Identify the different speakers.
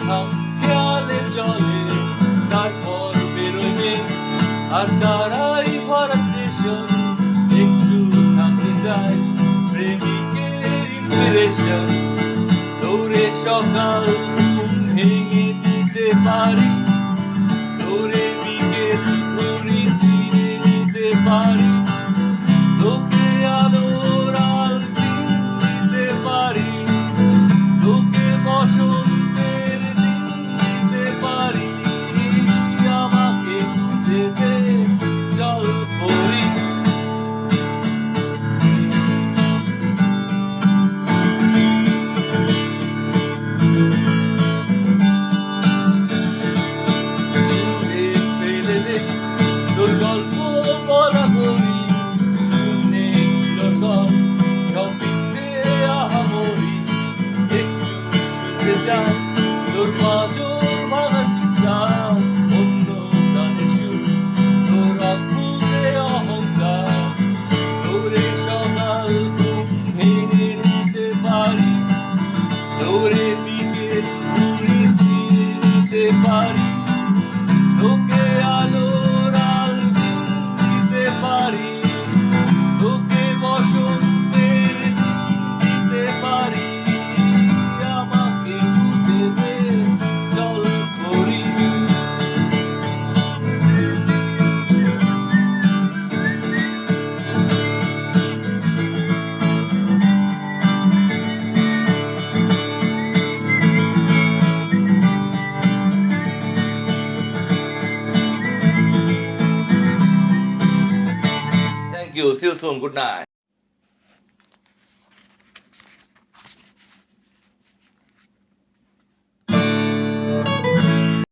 Speaker 1: খাম খেয়ালে চলে, তারপর বেরোবে আর তারাই ভরা স্টেশন। একটু থামতে চাই প্রেমিকের ইন্সপিরেশন। দৌড়ে সকাল ঘুম ভেঙে দিতে পারি, দৌড়ে বিকেল ঘুড়ি ছিঁড়ে নিতে পারি, তোকে আলোর আল দিতে পারি, তোকে বসন্তের দিন দিতে পারি। আমাকে খুঁজে দে জল পরি। ছুঁড়ে ফেলে দে তোর গল্প বলা বলি, শুনে এগুলোর গল সব মিথ্যে আহামরি। একটু শুনতে চাই তোর পাঁজর ভাঙা চিৎকার, অন্য গানের সুর তোর অদ্ভুতে অহংকার। দৌড়ে সকাল ঘুম ভেঙে দিতে পারি, দৌড়ে বিকেল ঘুড়ি ছিঁড়ে নিতে পারি, তোকে আলোর আল দিতে পারি, তোকে বসন্তের দিন দিতে পারি। আমাকে খুঁজে দে জল পরি। Thank you. See you soon. Good night.